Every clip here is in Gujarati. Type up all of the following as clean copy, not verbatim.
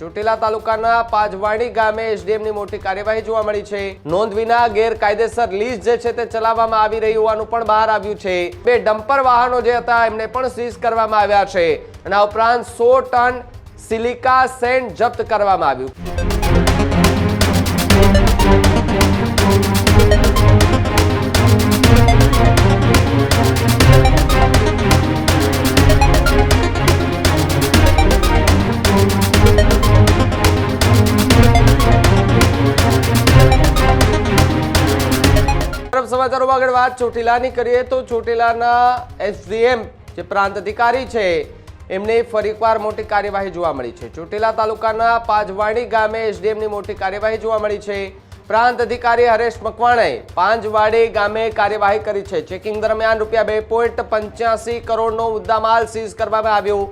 ચોટીલા તાલુકાના પાજવાણી ગામે એસડીએમની મોટી કાર્યવાહી જોવા મળી છે। નોંધ વિના ગેરકાયદેસર લીઝ જે છે તે ચલાવવામાં આવી રહી હોવાનું પણ બહાર આવ્યું છે। 2 ડમ્પર વાહનો જે હતા એમને પણ સીઝ કરવામાં આવ્યા છે અને આ ઉપરાંત 100 ટન સિલિકા સેન્ડ જપ્ત કરવામાં આવ્યું। સમાચારોમાં આગળ વાત ચોટીલાની કરીએ તો ચોટીલાના એસડીએમ જે પ્રાંત અધિકારી છે એમને ફરી એકવાર મોટી કાર્યવાહી જોવા મળી છે। ચોટીલા તાલુકાના પાજવાણી ગામે એસડીએમની મોટી કાર્યવાહી જોવા મળી છે। પ્રાંત અધિકારી હરેશ મકવાણાએ પાંજવાડી ગામે કાર્યવાહી કરી છે। ચેકિંગ દરમિયાન ₹2.85 કરોડનો મુદ્દામાલ સીઝ કરવામાં આવ્યો।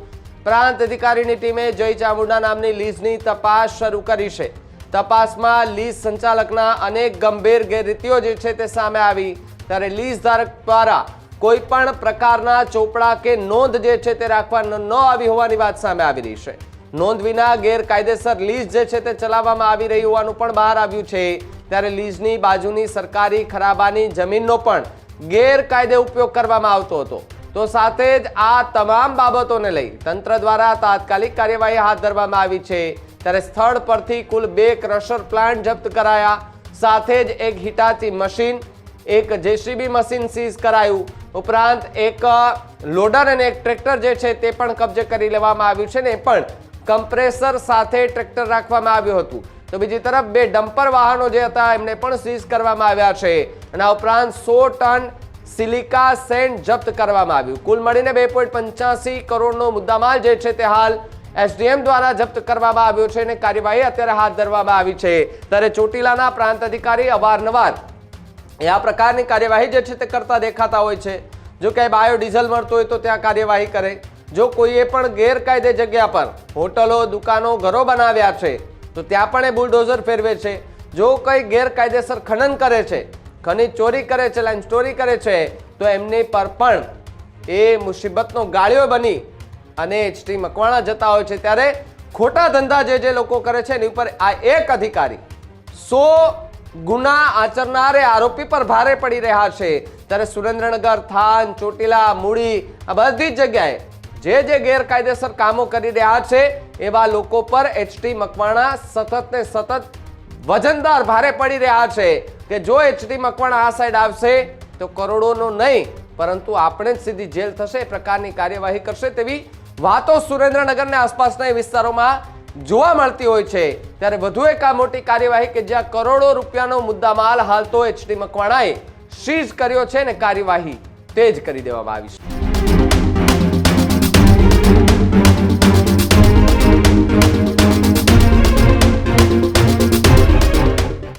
પ્રાંત અધિકારીની ટીમે જય ચામુંડા નામની લીઝની તપાસ શરૂ કરી છે। તપાસમાં લીઝ સંચાલકના અનેક ગંભીર ગેરરીતિઓ જે છે તે સામે આવી ત્યારે લીઝ ધારક દ્વારા કોઈ પણ પ્રકારના ચોપડા કે નોંધ જે છે તે રાખવામાં ન આવી હોવાની વાત સામે આવી રહી છે। નોંધ વિના ગેરકાયદેસર લીઝ જે છે તે ચલાવવામાં આવી રહી હોવાનું પણ બહાર આવ્યું છે ત્યારે લીઝની બાજુની સરકારી ખરાબાની જમીનનો પણ ગેરકાયદે ઉપયોગ કરવામાં આવતો હતો। તો સાથે જ આ તમામ બાબતોને લઈ તંત્ર દ્વારા તાત્કાલિક કાર્યવાહી હાથ ધરવામાં આવી છે। ત્યારે સ્થળ પરથી કુલ 2 ક્રશર પ્લાન્ટ જપ્ત કરાયા, સાથે જ એક હિટાચી મશીન, એક જેસીબી મશીન સીઝ કરાયું, ઉપરાંત એક લોડર અને એક ટ્રેક્ટર જે છે તે પણ કબજે કરી લેવામાં આવ્યું છે ને એ પણ કમ્પ્રેસર સાથે ટ્રેક્ટર રાખવામાં આવ્યું હતું। તો બીજી તરફ 2 ડમ્પર વાહનો જે હતા એમને પણ સીઝ કરવામાં આવ્યા છે અને આ ઉપરાંત 100 ટન સિલિકા સેન્ડ જપ્ત કરવામાં આવ્યું। કુલ મળીને 2.85 કરોડનો મુદ્દામાલ જે છે તે હાલ એસડીએમ દ્વારા જપ્ત કરવામાં આવ્યો છે અને કાર્યવાહી અત્યારે હાથ ધરવામાં આવી છે। ત્યારે ચોટીલાના પ્રાંત અધિકારી અવારનવાર આ પ્રકારની કાર્યવાહી જે છે તે કરતા દેખાતા હોય છે। જો ક્યાંય બાયોડીઝલ મળતું હોય તો ત્યાં કાર્યવાહી કરે, જો કોઈએ પણ ગેરકાયદે જગ્યા પર હોટલો, દુકાનો, ઘરો બનાવ્યા છે તો ત્યાં પણ એ બુલડોઝર ફેરવે છે। જો કંઈ ગેરકાયદેસર ખનન કરે છે, ખનીજ ચોરી કરે છે, લાઈમ ચોરી કરે છે તો એમની પર પણ એ મુસીબતનો ગાળિયો બની અને એચટી મકવાણા જતા હોય છે। ત્યારે ખોટા ધંધા જે લોકો કરે છે એની ઉપર આ એક અધિકારી 100 ગુના આચરનારે આરોપી પર ભારે પડી રહ્યા છે। ત્યારે સુરેન્દ્રનગર, થાન, ચોટીલા, મૂળી આ બધી જ જગ્યાએ જે ગેરકાયદેસર કામો કરી રહ્યા છે એવા લોકો પર એચટી મકવાણા સતત ને સતત વજનદાર ભારે પડી રહ્યા છે કે જો એચટી મકવાણા આ સાઈડ આવશે તો કરોડોનો નહીં પરંતુ આપણે જ સીધી જેલ થશે એ પ્રકારની કાર્યવાહી કરશે તેવી વાતો સુરેન્દ્રનગર ને આસપાસના વિસ્તારોમાં જોવા મળતી હોય છે। ત્યારે વધુ એક આ મોટી કાર્યવાહી કે જ્યાં કરોડો રૂપિયાનો મુદ્દામાલ હાલ તો એચટી મકવાણાએ સીઝ કર્યો છે ને કાર્યવાહી તેજ કરી દેવામાં આવી છે।